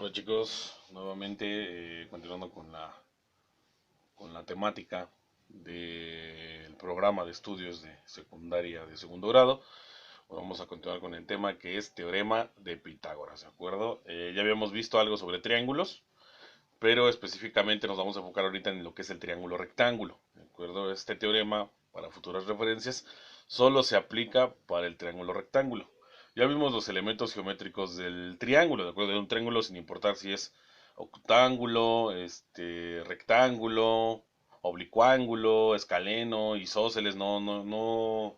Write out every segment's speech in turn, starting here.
Hola chicos, nuevamente continuando con la temática del programa de estudios de secundaria de segundo grado. Vamos a continuar con el tema que es teorema de Pitágoras, ¿de acuerdo? Ya habíamos visto algo sobre triángulos, pero específicamente nos vamos a enfocar ahorita en lo que es el triángulo rectángulo, ¿de acuerdo? Este teorema, para futuras referencias, solo se aplica para el triángulo rectángulo. Ya vimos los elementos geométricos del triángulo, ¿de acuerdo? De un triángulo sin importar si es octángulo, rectángulo, oblicuángulo, escaleno, isósceles, no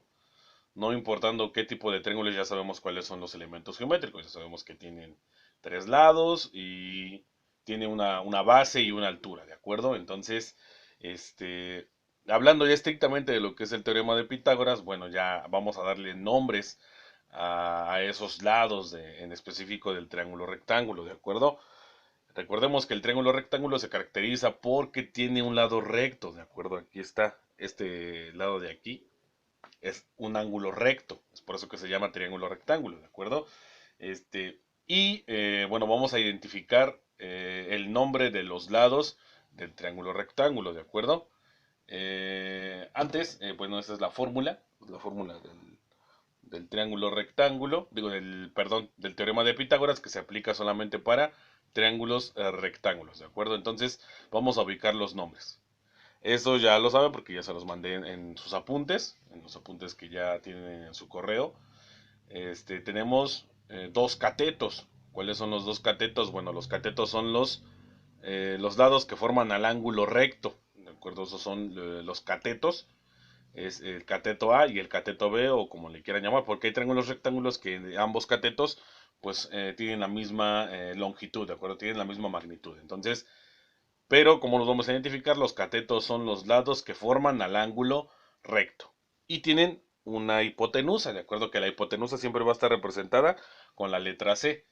importando qué tipo de triángulos, ya sabemos cuáles son los elementos geométricos. Ya sabemos que tienen tres lados y tiene una base y una altura, ¿de acuerdo? Entonces, hablando ya estrictamente de lo que es el teorema de Pitágoras, bueno, ya vamos a darle nombres a esos lados en específico del triángulo rectángulo, ¿de acuerdo? Recordemos que el triángulo rectángulo se caracteriza porque tiene un lado recto, ¿de acuerdo? Aquí está, este lado de aquí es un ángulo recto, es por eso que se llama triángulo rectángulo, ¿de acuerdo? Bueno, vamos a identificar el nombre de los lados del triángulo rectángulo, ¿de acuerdo? Bueno, esta es la fórmula del triángulo rectángulo, perdón, del teorema de Pitágoras que se aplica solamente para triángulos rectángulos, ¿de acuerdo? Entonces vamos a ubicar los nombres. Eso ya lo saben porque ya se los mandé en sus apuntes, en los apuntes que ya tienen en su correo. Tenemos dos catetos. ¿Cuáles son los dos catetos? Bueno, los catetos son los lados que forman al ángulo recto. ¿De acuerdo? Esos son los catetos. Es el cateto A y el cateto B, o como le quieran llamar, porque hay triángulos rectángulos que ambos catetos pues tienen la misma longitud, ¿de acuerdo? Tienen la misma magnitud. Entonces, pero como los vamos a identificar, los catetos son los lados que forman al ángulo recto. Y tienen una hipotenusa, de acuerdo que la hipotenusa siempre va a estar representada con la letra C.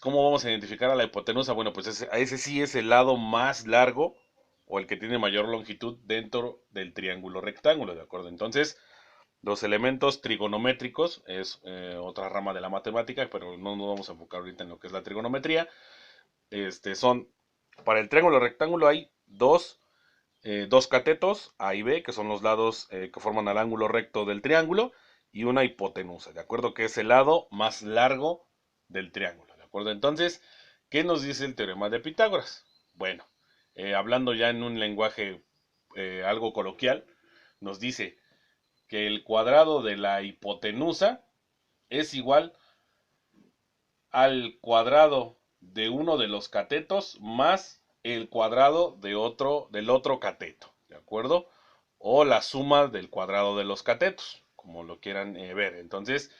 ¿Cómo vamos a identificar a la hipotenusa? Bueno, pues ese sí es el lado más largo o el que tiene mayor longitud dentro del triángulo rectángulo, ¿de acuerdo? Entonces, los elementos trigonométricos es otra rama de la matemática, pero no nos vamos a enfocar ahorita en lo que es la trigonometría. Son, para el triángulo rectángulo hay dos catetos, A y B, que son los lados que forman el ángulo recto del triángulo, y una hipotenusa, ¿de acuerdo? Que es el lado más largo del triángulo, ¿de acuerdo? Entonces, ¿qué nos dice el teorema de Pitágoras? Bueno, hablando ya en un lenguaje algo coloquial, nos dice que el cuadrado de la hipotenusa es igual al cuadrado de uno de los catetos más el cuadrado del otro cateto, ¿de acuerdo? O la suma del cuadrado de los catetos, como lo quieran ver. Entonces,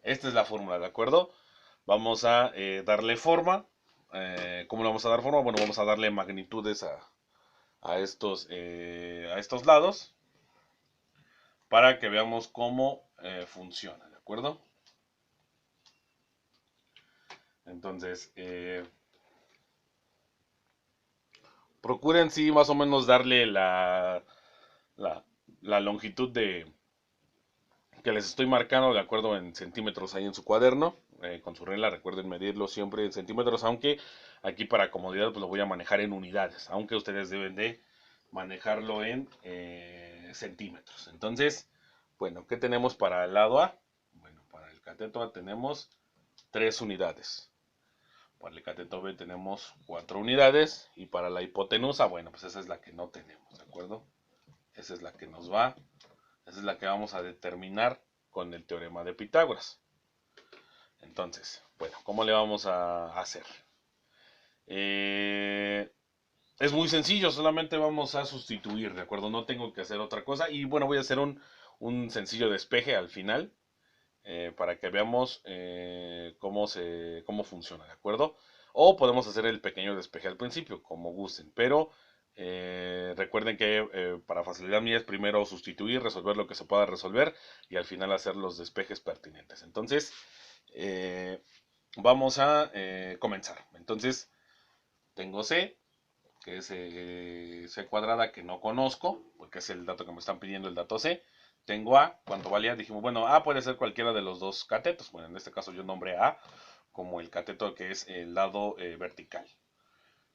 esta es la fórmula, ¿de acuerdo? Vamos a darle forma. ¿Cómo le vamos a dar forma? Bueno, vamos a darle magnitudes a estos lados para que veamos cómo funciona, ¿de acuerdo? Entonces, procuren sí más o menos darle la, la longitud que les estoy marcando de acuerdo en centímetros ahí en su cuaderno. Con su regla recuerden medirlo siempre en centímetros, aunque aquí para comodidad pues lo voy a manejar en unidades, aunque ustedes deben de manejarlo en centímetros. Entonces, bueno, ¿qué tenemos para el lado A? Bueno, para el cateto A tenemos 3 unidades. Para el cateto B tenemos 4 unidades. Y para la hipotenusa, bueno, pues esa es la que no tenemos, ¿de acuerdo? Esa es la que nos va, esa es la que vamos a determinar con el teorema de Pitágoras. Entonces, bueno, ¿cómo le vamos a hacer? Es muy sencillo, solamente vamos a sustituir, ¿de acuerdo? No tengo que hacer otra cosa. Y bueno, voy a hacer un sencillo despeje al final para que veamos cómo funciona, ¿de acuerdo? O podemos hacer el pequeño despeje al principio, como gusten, pero recuerden que para facilidad mía es primero sustituir, resolver lo que se pueda resolver y al final hacer los despejes pertinentes. Entonces, eh, vamos a comenzar. Entonces, tengo C, que es C cuadrada que no conozco, porque es el dato que me están pidiendo, el dato C. Tengo A, ¿cuánto valía? Dijimos, bueno, A puede ser cualquiera de los dos catetos. Bueno, en este caso yo nombré A, como el cateto que es el lado vertical.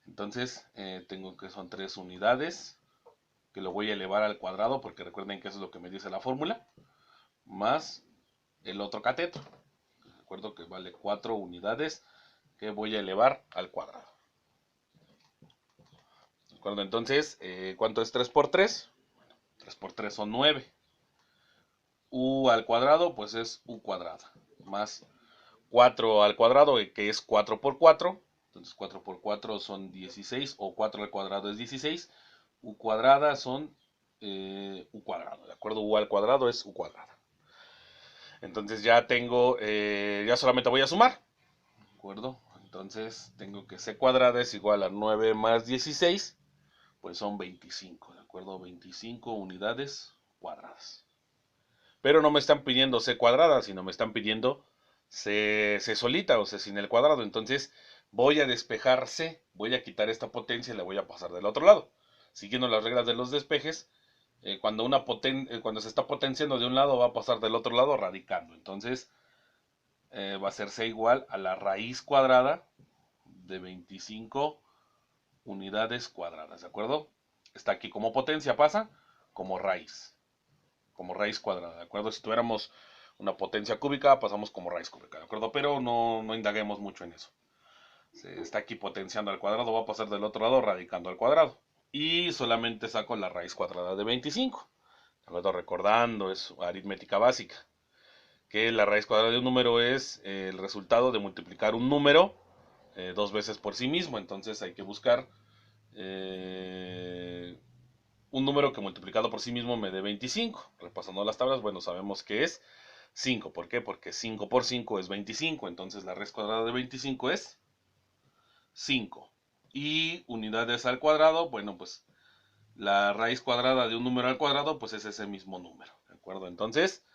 Entonces, tengo que son 3 unidades, que lo voy a elevar al cuadrado, porque recuerden que eso es lo que me dice la fórmula, más el otro cateto. Recuerdo que vale 4 unidades, que voy a elevar al cuadrado. ¿De acuerdo? Entonces, ¿cuánto es 3 por 3? 3 por 3 son 9. U al cuadrado, pues es u cuadrada, más 4 al cuadrado, que es 4 por 4. Entonces 4 por 4 son 16, o 4 al cuadrado es 16. U cuadrada son u cuadrado, ¿de acuerdo? U al cuadrado es u cuadrada. Entonces ya tengo, ya solamente voy a sumar, ¿de acuerdo? Entonces tengo que c cuadrada es igual a 9 más 16, pues son 25, ¿de acuerdo? 25 unidades cuadradas. Pero no me están pidiendo c cuadrada, sino me están pidiendo c solita, o sea, sin el cuadrado. Entonces voy a despejar c, voy a quitar esta potencia y la voy a pasar del otro lado. Siguiendo las reglas de los despejes, cuando se está potenciando de un lado, va a pasar del otro lado radicando. Entonces va a ser c igual a la raíz cuadrada de 25 unidades cuadradas, ¿de acuerdo? Está aquí como potencia, pasa como raíz cuadrada, ¿de acuerdo? Si tuviéramos una potencia cúbica, pasamos como raíz cúbica, ¿de acuerdo? Pero no indaguemos mucho en eso. Se está aquí potenciando al cuadrado, va a pasar del otro lado radicando al cuadrado. Y solamente saco la raíz cuadrada de 25. ¿De acuerdo? Recordando, es aritmética básica. Que la raíz cuadrada de un número es el resultado de multiplicar un número 2 veces por sí mismo. Entonces hay que buscar un número que multiplicado por sí mismo me dé 25. Repasando las tablas, bueno, sabemos que es 5. ¿Por qué? Porque 5 por 5 es 25. Entonces la raíz cuadrada de 25 es 5. Y unidades al cuadrado, bueno, pues la raíz cuadrada de un número al cuadrado, pues es ese mismo número. ¿De acuerdo? Entonces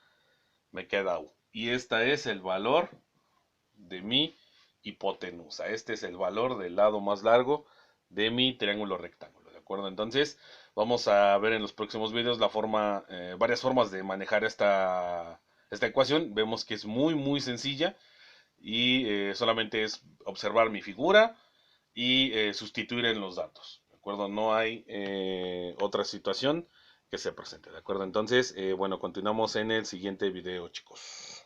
me queda u. Y este es el valor de mi hipotenusa. Este es el valor del lado más largo de mi triángulo rectángulo. ¿De acuerdo? Entonces vamos a ver en los próximos videos varias formas de manejar esta ecuación. Vemos que es muy sencilla y solamente es observar mi figura y sustituir en los datos. ¿De acuerdo? No hay otra situación que se presente. ¿De acuerdo? Entonces, bueno, continuamos en el siguiente video, chicos.